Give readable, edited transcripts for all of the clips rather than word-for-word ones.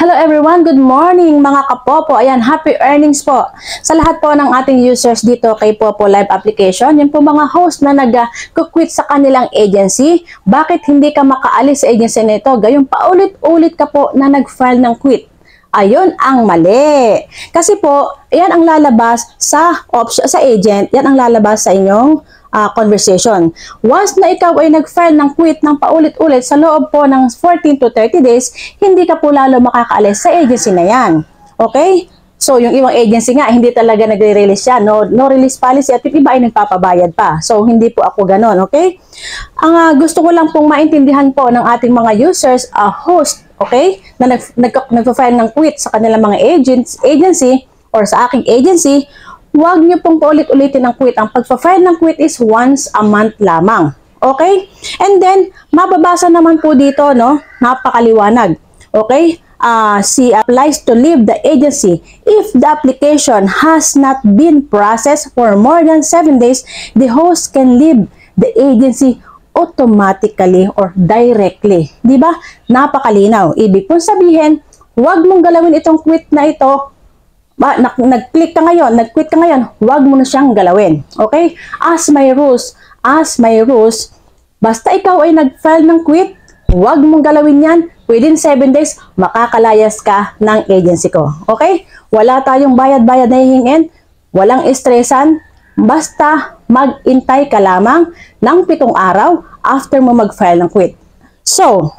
Hello everyone, good morning mga kapopo. Ayan, happy earnings po sa lahat po ng ating users dito kay Popo Live Application. Yan po mga host na nag-quit sa kanilang agency. Bakit hindi ka makaalis sa agency nito? Gayong paulit-ulit ka po na nag-file ng quit. Ayun ang mali. Kasi po, yan ang lalabas sa option sa agent, yan ang lalabas sa inyong conversation. Once na ikaw ay nag-file ng quit ng paulit-ulit sa loob po ng 14 to 30 days, hindi ka po lalo makakaalis sa agency na yan. Okay? So, yung ibang agency nga, hindi talaga nagre-release yan. No release policy at yung iba ay nagpapabayad pa. So, hindi po ako ganon. Okay? Ang gusto ko lang pong maintindihan po ng ating mga users, host, okay, na nag-file ng quit sa kanilang mga agency or sa aking agency, huwag niyo pong paulit-ulitin ng quit. Ang pag-file ng quit is once a month lamang. Okay? And then, mababasa naman po dito, no? Napakaliwanag. Okay? C applies to leave the agency if the application has not been processed for more than 7 days. The host can leave the agency automatically or directly. Di ba? Napakalinaw. Ibig pong sabihin, huwag mong galawin itong quit na ito. Nag-quit ka ngayon, huwag mo na siyang galawin. Okay? As my rules, basta ikaw ay nag-file ng quit, huwag mong galawin yan. Within 7 days, makakalayas ka ng agency ko. Okay? Wala tayong bayad-bayad na hihingin, walang estresan, basta mag-intay ka lamang ng 7 araw after mo mag-file ng quit. So,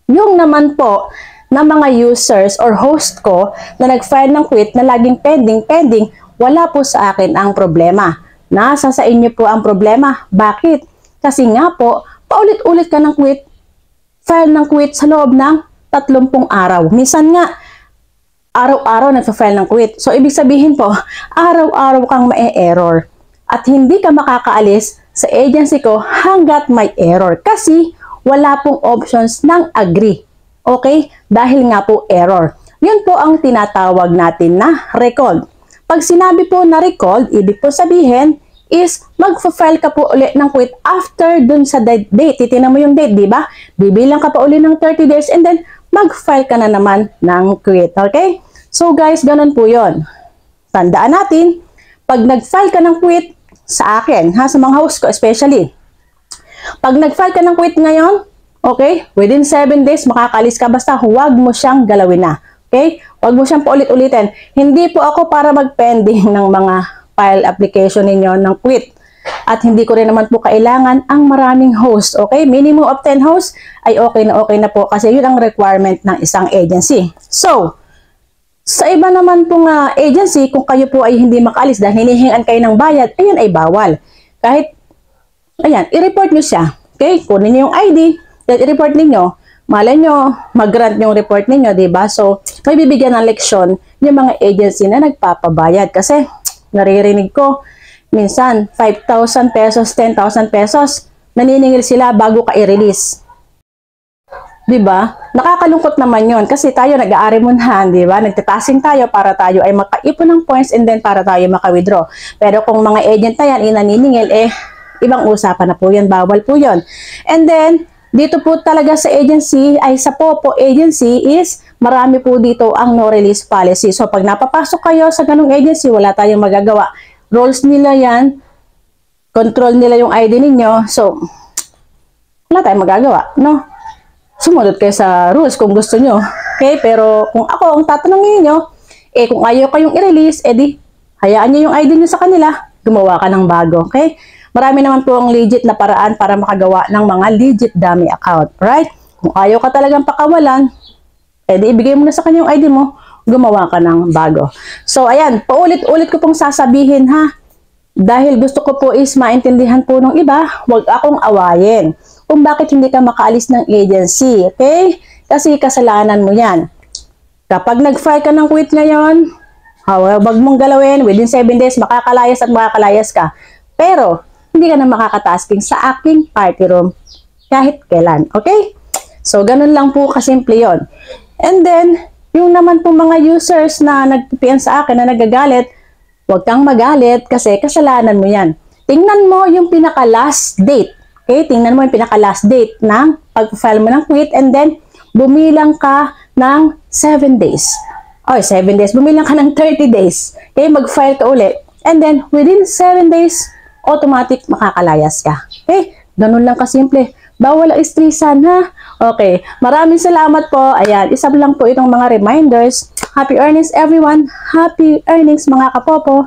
yung naman po na mga users or host ko na nag-file ng quit na laging pending, wala po sa akin ang problema. Nasa sa inyo po ang problema. Bakit? Kasi nga po, paulit-ulit ka ng quit, file ng quit sa loob ng 30 araw. Minsan nga, araw-araw nag-file ng quit. So, ibig sabihin po, araw-araw kang ma-error. At hindi ka makakaalis sa agency ko hanggat may error. Kasi wala pong options ng agree. Okay? Dahil nga po error. Yun po ang tinatawag natin na recalled. Pag sinabi po na recalled, ibig po sabihin is mag-file ka po ulit ng quit after dun sa date. Titignan mo yung date, di ba? Bibilang ka pa ulit ng 30 days and then mag-file ka na naman ng quit. Okay? So guys, ganun po yun. Tandaan natin, pag nag-file ka ng quit sa akin, sa mga host ko especially, pag nag-file ka ng quit ngayon, okay? Within 7 days, makakalis ka. Basta huwag mo siyang galawin na. Okay? Huwag mo siyang paulit-ulitin. Hindi po ako para mag-pending ng mga file application ninyo ng quit. At hindi ko rin naman po kailangan ang maraming host. Okay? Minimum of 10 hosts ay okay na po kasi yun ang requirement ng isang agency. So, sa iba naman pong agency, kung kayo po ay hindi makaalis dahil hinihingan kayo ng bayad, ayan ay bawal. Kahit, ayan, i-report nyo siya. Okay? Kunin nyo yung ID, then i-report ninyo, malay nyo, mag-grant yung report ninyo, diba? So, may bibigyan ng leksyon yung mga agency na nagpapabayad. Kasi, naririnig ko, minsan, 5,000 pesos, 10,000 pesos, naniningil sila bago ka i-release. Diba? Nakakalungkot naman yon kasi tayo nag-aarimunhan, diba? Nagtitasing tayo para tayo ay makaipon ng points and then para tayo maka-withdraw. Pero kung mga agent na yan, inaniningil, ibang usapan na po yan, bawal po yon. And then, dito po talaga sa agency, ay sa Popo agency is marami po dito ang no release policy. So pag napapasok kayo sa ganung agency, wala tayong magagawa. Rules nila yan, control nila yung ID ninyo. So wala tayong magagawa, no? Sumunod kayo sa rules kung gusto nyo. Okay? Pero kung ako ang tatanungin nyo, kung ayaw kayong i-release, di hayaan nyo yung ID nyo sa kanila, gumawa ka ng bago. Okay? Marami naman po ang legit na paraan para makagawa ng mga legit dummy account. Right? Kung ayaw ka talagang pakawalan, di ibigay mo na sa kanya yung ID mo, gumawa ka ng bago. So, ayan, paulit-ulit ko pong sasabihin dahil gusto ko po is maintindihan po ng iba, huwag akong awayin kung bakit hindi ka makaalis ng agency. Okay? Kasi kasalanan mo yan. Kapag nag-file ka ng quit ngayon, huwag mong galawin, within 7 days, makakalayas at makakalayas ka. Pero, hindi ka na makakatasking sa aking party room kahit kailan. Okay? So, ganun lang po kasimple yun. And then, yung naman po mga users na nagpipian sa akin na nagagalit, huwag kang magalit kasi kasalanan mo yan. Tingnan mo yung pinaka-last date. Okay? Tingnan mo yung pinaka-last date ng pag-file mo ng quit and then bumilang ka ng 7 days. Or 7 days, bumilang ka ng 30 days. Okay, mag-file ka ulit. And then, within 7 days, automatic makakalayas ka. Okay, ganun lang kasimple. Bawal ang istrisan, ha? Okay, maraming salamat po. Ayan, isa lang po itong mga reminders. Happy earnings everyone. Happy earnings mga kapopo.